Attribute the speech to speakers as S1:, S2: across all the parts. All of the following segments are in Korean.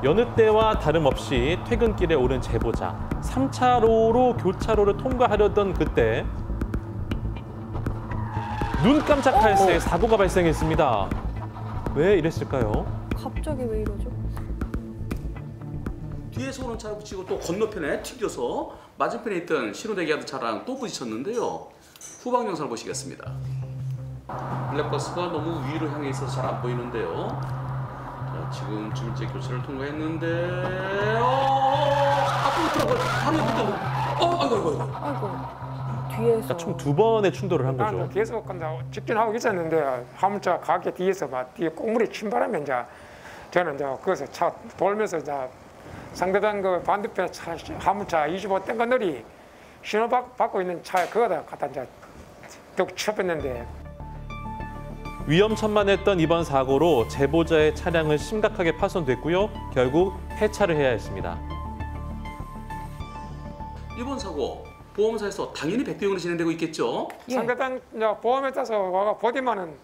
S1: 여느 때와 다름없이 퇴근길에 오른 제보자. 3차로로 교차로를 통과하려던 그때 눈 깜짝할 새에 사고가 발생했습니다. 왜 이랬을까요?
S2: 갑자기 왜 이러죠?
S3: 뒤에서 오는 차를 붙이고 또 건너편에 튕겨서 맞은편에 있던 신호대기하던 차랑 또 부딪혔는데요. 후방 영상을 보시겠습니다. 블랙버스가 너무 위로 향해 있어서 잘 안 보이는데요. 자, 지금 이제 교차를 통과했는데 앞으로 들어가고 바로 옆에
S2: 아이고. 뒤에서.
S1: 총 2번의 충돌을 한 거죠.
S4: 나는 계속 직진하고 있었는데 화물차 가게 뒤에서 막 뒤에 꽁물이 침발하면 이제 저는 이제 거기서 차 돌면서 이제 상대방 그 반대편 차 화물차 25대 건널이 신호 받고 있는 차에 그거다 갖다 이제 뚝 쳐뺐는데.
S1: 위험천만했던 이번 사고로 제보자의 차량은 심각하게 파손됐고요. 결국 폐차를 해야 했습니다.
S3: 이번 사고 보험사에서 당연히 백대용으로 진행되고 있겠죠.
S2: 예.
S4: 상대방 이제 보험에 따서 와가 보디만은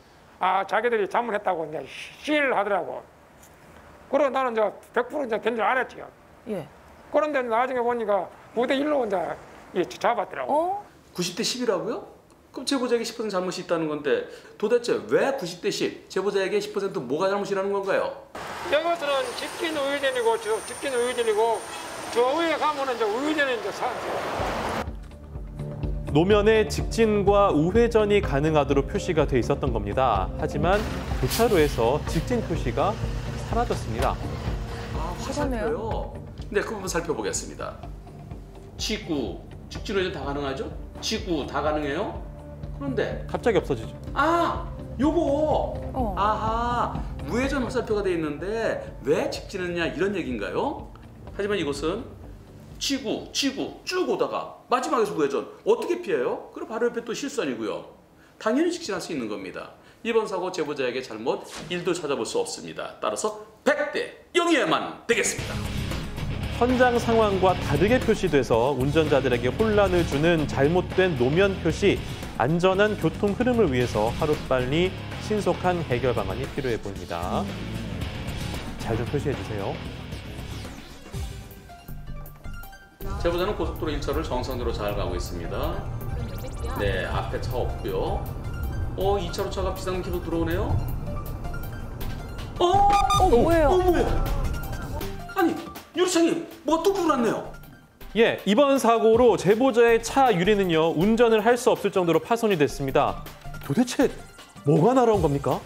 S4: 자기들이 잘못했다고 이제 시를 하더라고. 그러고 나는 이제 100% 이제 견제 안 했지요.
S2: 예.
S4: 그런데 나중에 보니까 9대1로 이제 잡았더라고.
S3: 90대 10이라고요? 그럼 제보자에게 10% 잘못이 있다는 건데 도대체 왜 90대 10? 제보자에게 10% 뭐가 잘못이라는 건가요?
S4: 이것은 직진 우회전이고 직진 우회전이고 저 위에 가면은 이제 우회전이 이제
S1: 노면에 직진과 우회전이 가능하도록 표시가 돼 있었던 겁니다. 하지만 교차로에서 직진 표시가 사라졌습니다.
S3: 화살표요? 네, 그 부분 살펴보겠습니다. 직구, 직진 우회전 다 가능하죠? 직구 다 가능해요? 그런데
S1: 갑자기 없어지죠.
S3: 요거 아하, 우회전 화살표가 돼 있는데 왜 직진했냐 이런 얘기인가요? 하지만 이곳은 지구 쭉 오다가 마지막에서 우회전 어떻게 피해요? 그리고 바로 옆에 또 실선이고요. 당연히 직진할 수 있는 겁니다. 이번 사고 제보자에게 잘못 1도 찾아볼 수 없습니다. 따라서 100대 0이어야만 되겠습니다.
S1: 현장 상황과 다르게 표시돼서 운전자들에게 혼란을 주는 잘못된 노면 표시, 안전한 교통 흐름을 위해서 하루빨리 신속한 해결 방안이 필요해 보입니다. 잘 좀 표시해 주세요.
S3: 제보자는 고속도로 1차로를 정상적으로 잘 가고 있습니다. 네, 앞에 차 없고요. 2차로 차가 비상키로 들어오네요.
S2: 뭐예요?
S3: 뭐야? 아니, 유리창이 뭐가 뚝 불났네요.
S1: 예, 이번 사고로 제보자의 차 유리는요, 운전을 할 수 없을 정도로 파손이 됐습니다. 도대체 뭐가 날아온 겁니까?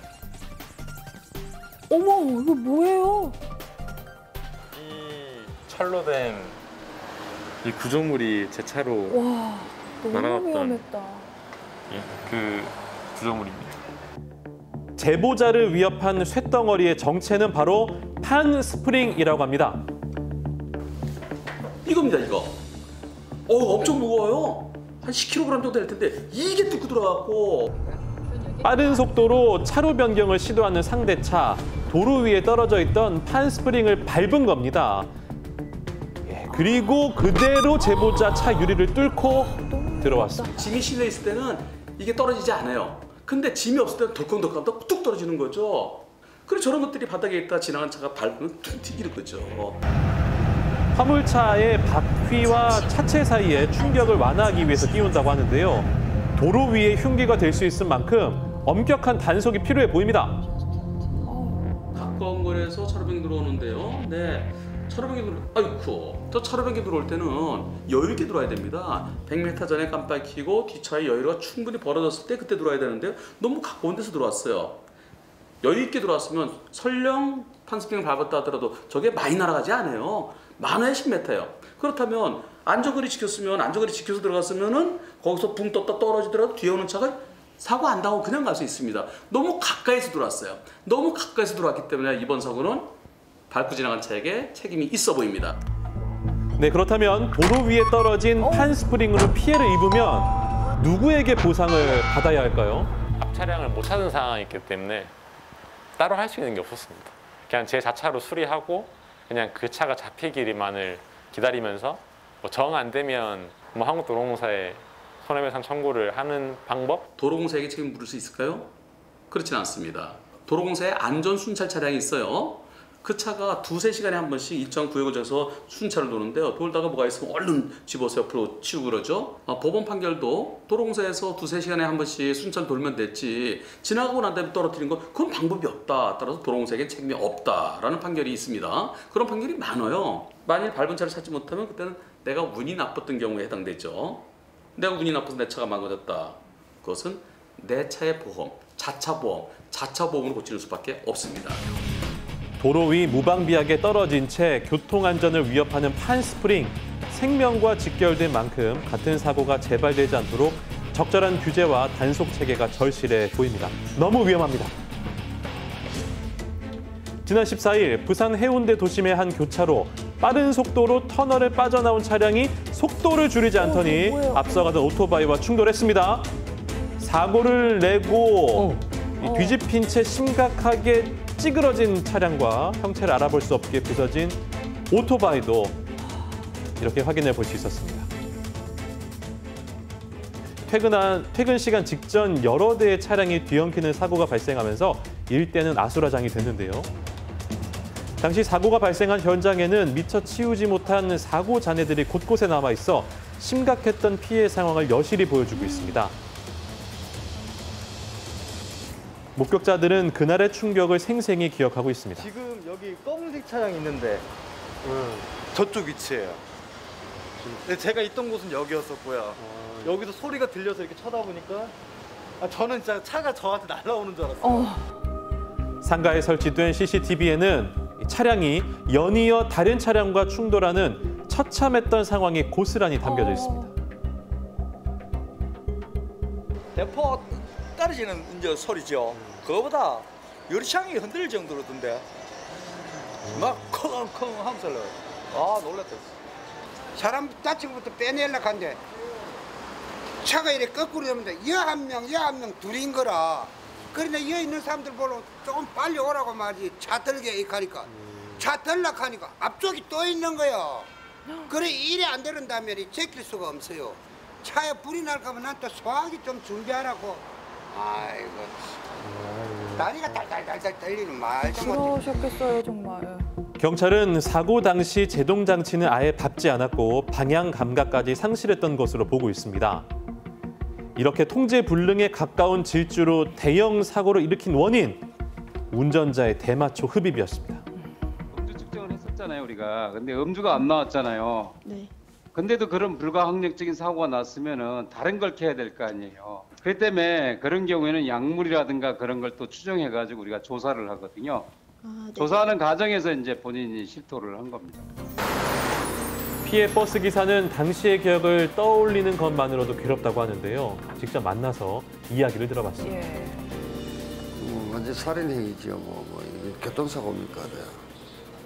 S2: 어머, 이거 뭐예요?
S5: 이 철로 된 이 구조물이 제 차로
S2: 와, 너무
S5: 날아갔던
S2: 위험했다.
S5: 그 구조물입니다.
S1: 제보자를 위협한 쇳덩어리의 정체는 바로 판 스프링이라고 합니다.
S3: 이겁니다, 이거. 엄청 무거워요. 한 10kg 정도 될 텐데 이게 뚝 들어갔고.
S1: 빠른 속도로 차로 변경을 시도하는 상대차, 도로 위에 떨어져 있던 판 스프링을 밟은 겁니다. 그리고 그대로 제보자 차 유리를 뚫고 들어왔습니다.
S3: 짐이 실려 있을 때는 이게 떨어지지 않아요. 근데 짐이 없을 때는 덜컹덜컹 뚝 떨어지는 거죠. 그리고 저런 것들이 바닥에 있다 지나간 차가 밟으면 툭 튀기는 거죠.
S1: 화물차의 바퀴와 차체 사이에 충격을 완화하기 위해서 띄운다고 하는데요. 도로 위에 흉기가 될 수 있을 만큼 엄격한 단속이 필요해 보입니다.
S3: 가까운 거리에서 차로 변경 들어오는데요. 네. 차로 변경 저 차로 변경 들어올 때는 여유 있게 들어와야 됩니다. 100m 전에 깜빡이고 뒷차에 여유가 충분히 벌어졌을 때 그때 들어와야 되는데요. 너무 가까운 데서 들어왔어요. 여유 있게 들어왔으면 설령 판스프링을 밟았다 하더라도 저게 많이 날아가지 않아요. 많아야 10m예요. 그렇다면 안전거리 지켰으면 안전거리 지켜서 들어갔으면은 거기서 붕 떴다 떨어지더라도 뒤에 오는 차가 사고 안 당하고 그냥 갈 수 있습니다. 너무 가까이서 들어왔어요. 너무 가까이서 들어왔기 때문에 이번 사고는 밟고 지나간 차에게 책임이 있어 보입니다.
S1: 네, 그렇다면 도로 위에 떨어진 판 스프링으로 피해를 입으면 누구에게 보상을 받아야 할까요?
S5: 앞 차량을 못 찾은 상황이 있기 때문에 따로 할 수 있는 게 없었습니다. 그냥 제 자차로 수리하고 그냥 그 차가 잡히기만을 기다리면서 정 안 되면 한국도로공사에 손해배상 청구를 하는 방법?
S3: 도로공사에게 책임 물을 수 있을까요? 그렇진 않습니다. 도로공사에 안전순찰 차량이 있어요. 그 차가 두세 시간에 한 번씩 일정 구역을 정해서 순찰을 도는데요. 돌다가 뭐가 있으면 얼른 집어서 옆으로 치우고 그러죠. 법원 판결도 도로공사에서 두세 시간에 한 번씩 순찰 돌면 됐지 지나가고 난 다음에 떨어뜨린 건 그건 방법이 없다. 따라서 도로공사에게 책임이 없다라는 판결이 있습니다. 그런 판결이 많아요. 만일 밟은 차를 찾지 못하면 그때는 내가 운이 나빴던 경우에 해당되죠. 내가 운이 나빠서 내 차가 망가졌다. 그것은 내 차의 보험, 자차 보험으로 고치는 수밖에 없습니다.
S1: 도로 위 무방비하게 떨어진 채 교통안전을 위협하는 판스프링. 생명과 직결된 만큼 같은 사고가 재발되지 않도록 적절한 규제와 단속 체계가 절실해 보입니다. 너무 위험합니다. 지난 14일 부산 해운대 도심의 한 교차로 빠른 속도로 터널을 빠져나온 차량이 속도를 줄이지 않더니 앞서가던 오토바이와 충돌했습니다. 사고를 내고 뒤집힌 채 심각하게 찌그러진 차량과 형체를 알아볼 수 없게 부서진 오토바이도 이렇게 확인해 볼 수 있었습니다. 퇴근 시간 직전 여러 대의 차량이 뒤엉키는 사고가 발생하면서 일대는 아수라장이 됐는데요. 당시 사고가 발생한 현장에는 미처 치우지 못한 사고 잔해들이 곳곳에 남아 있어 심각했던 피해 상황을 여실히 보여주고 있습니다. 목격자들은 그날의 충격을 생생히 기억하고 있습니다.
S6: 지금 여기 검은색 차량이 있는데 저쪽 위치예요. 근데 제가 있던 곳은 여기였었고요. 여기서 소리가 들려서 이렇게 쳐다보니까 저는 진짜 차가 저한테 날아오는 줄 알았어요.
S1: 상가에 설치된 CCTV에는 차량이 연이어 다른 차량과 충돌하는 처참했던 상황이 고스란히 담겨져 있습니다.
S7: 대포 떨어지는 이제 소리죠. 그거보다 유리창이 흔들릴 정도로던데 막 컹컹 하면서 놀랐다.
S8: 사람 다친 것부터 빼내려고 하는데 차가 이렇게 거꾸로 되면 여 한 명 둘인 거라. 그런데 여기 있는 사람들 보러 조금 빨리 오라고 말이지. 차 들게 하니까 차 들라고 하니까 앞쪽이 또 있는 거요. 그래 일이 안 되는다면 제낄 수가 없어요. 차에 불이 날까 하면 난 또 소화기 좀 준비하라고. 아이고 다리가 달달달달 떨리는 말도 못해.
S2: 그러셨겠어요 정말.
S1: 경찰은 사고 당시 제동 장치는 아예 밟지 않았고 방향 감각까지 상실했던 것으로 보고 있습니다. 이렇게 통제 불능에 가까운 질주로 대형 사고를 일으킨 원인, 운전자의 대마초 흡입이었습니다.
S9: 음주 측정을 했었잖아요 우리가. 근데 음주가 안 나왔잖아요.
S2: 네.
S9: 근데도 그런 불가항력적인 사고가 났으면은 다른 걸 켜야 될 거 아니에요. 그렇기 때문에 그런 경우에는 약물이라든가 그런 걸 또 추정해가지고 우리가 조사를 하거든요.
S2: 네.
S9: 조사하는 과정에서 이제 본인이 실토를 한 겁니다.
S1: 피해 버스 기사는 당시의 기억을 떠올리는 것만으로도 괴롭다고 하는데요. 직접 만나서 이야기를 들어봤습니다.
S2: 예.
S10: 완전 살인행위죠. 이게 교통사고입니까? 네.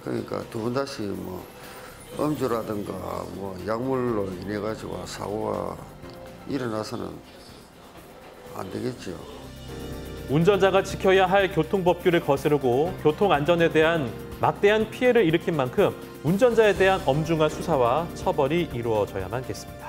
S10: 그러니까 두 번 다시 음주라든가 약물로 인해 가지고 사고가 일어나서는 안 되겠죠.
S1: 운전자가 지켜야 할 교통법규를 거스르고 교통안전에 대한 막대한 피해를 일으킨 만큼 운전자에 대한 엄중한 수사와 처벌이 이루어져야만 겠습니다.